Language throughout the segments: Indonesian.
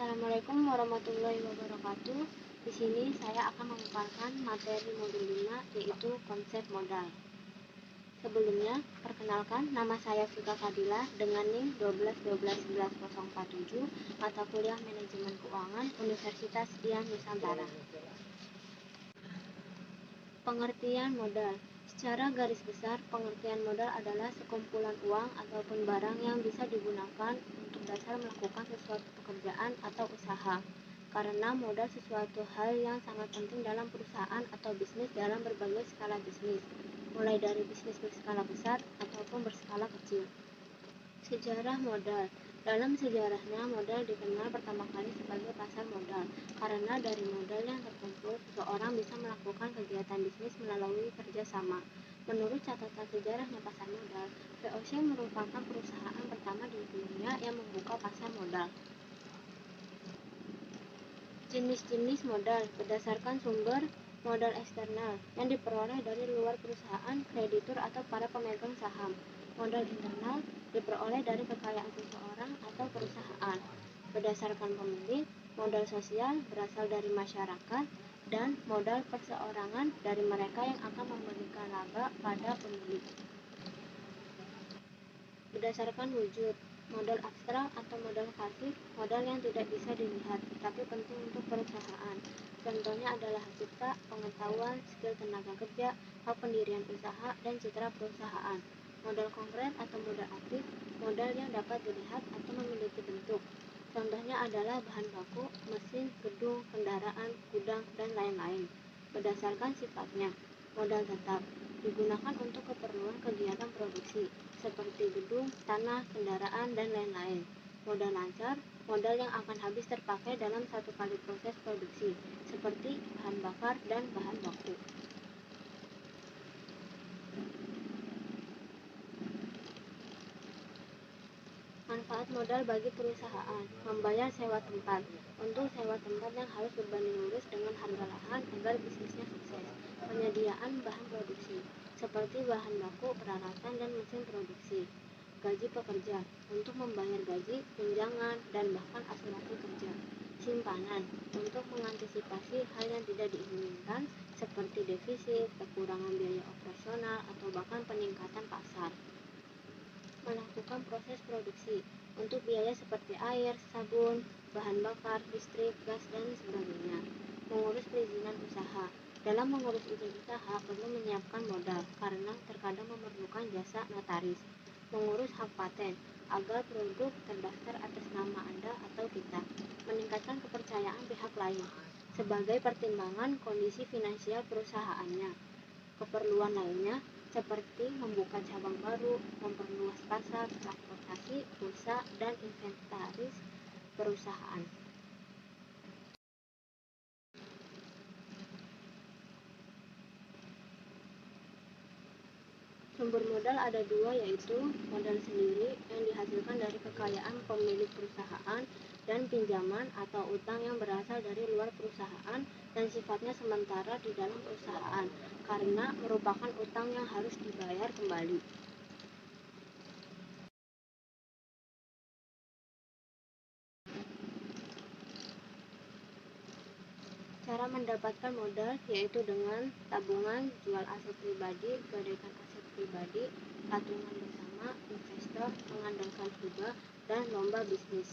Assalamualaikum warahmatullahi wabarakatuh. Di sini saya akan memaparkan materi modul 5, yaitu konsep modal. Sebelumnya, perkenalkan, nama saya Fika Fadila dengan NIM 1212147, mata kuliah Manajemen Keuangan, Universitas Dian Nusantara. Pengertian modal. Secara garis besar, pengertian modal adalah sekumpulan uang ataupun barang yang bisa digunakan untuk dasar melakukan sesuatu pekerjaan atau usaha. Karena modal sesuatu hal yang sangat penting dalam perusahaan atau bisnis dalam berbagai skala bisnis, mulai dari bisnis berskala besar ataupun berskala kecil. Sejarah modal. Dalam sejarahnya, modal dikenal pertama kali sebagai pasar modal, karena dari modal yang terkumpul, seseorang bisa melakukan kegiatan bisnis melalui kerjasama. Menurut catatan sejarahnya pasar modal, VOC merupakan perusahaan pertama di dunia yang membuka pasar modal. Jenis-jenis modal berdasarkan sumber modal eksternal yang diperoleh dari luar perusahaan, kreditur atau para pemegang saham. Modal internal diperoleh dari kekayaan seseorang atau perusahaan. Berdasarkan pemilik, modal sosial berasal dari masyarakat, dan modal perseorangan dari mereka yang akan memberikan laba pada pemilik. Berdasarkan wujud, modal abstrak atau modal pasif, modal yang tidak bisa dilihat, tapi penting untuk perusahaan. Contohnya adalah hak cipta, pengetahuan, skill tenaga kerja, hak pendirian usaha, dan citra perusahaan. Modal konkret atau modal aktif, modal yang dapat dilihat atau memiliki bentuk. Contohnya adalah bahan baku, mesin, gedung, kendaraan, gudang, dan lain-lain. Berdasarkan sifatnya, modal tetap digunakan untuk keperluan kegiatan produksi, seperti gedung, tanah, kendaraan, dan lain-lain. Modal lancar, modal yang akan habis terpakai dalam satu kali proses produksi, seperti bahan bakar dan bahan baku. Manfaat modal bagi perusahaan. Membayar sewa tempat. Untuk sewa tempat yang harus berbanding lurus dengan harga lahan agar bisnisnya sukses. Penyediaan bahan produksi, seperti bahan baku, peralatan, dan mesin produksi. Gaji pekerja, untuk membayar gaji, tunjangan, dan bahkan asuransi kerja. Simpanan, untuk mengantisipasi hal yang tidak diinginkan, seperti defisit, kekurangan biaya operasional, atau bahkan peningkatan pasar. Melakukan proses produksi untuk biaya seperti air, sabun, bahan bakar, listrik, gas, dan sebagainya. Mengurus perizinan usaha. Dalam mengurus izin usaha perlu menyiapkan modal karena terkadang memerlukan jasa notaris. Mengurus hak paten agar produk terdaftar atas nama Anda atau kita. Meningkatkan kepercayaan pihak lain sebagai pertimbangan kondisi finansial perusahaannya. Keperluan lainnya seperti membuka cabang baru, memperluas pasar, transportasi, bursa, dan inventaris perusahaan. Sumber modal ada dua, yaitu modal sendiri yang dihasilkan dari kekayaan pemilik perusahaan dan pinjaman atau utang yang berasal dari luar perusahaan dan sifatnya sementara di dalam perusahaan karena merupakan utang yang harus dibayar kembali. Cara mendapatkan modal yaitu dengan tabungan, jual aset pribadi, gadaikan aset pribadi, patungan bersama, investor, mengandalkan hibah, dan lomba bisnis.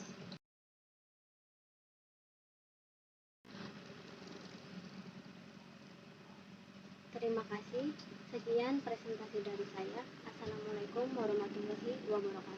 Terima kasih. Sekian presentasi dari saya. Assalamualaikum warahmatullahi wabarakatuh.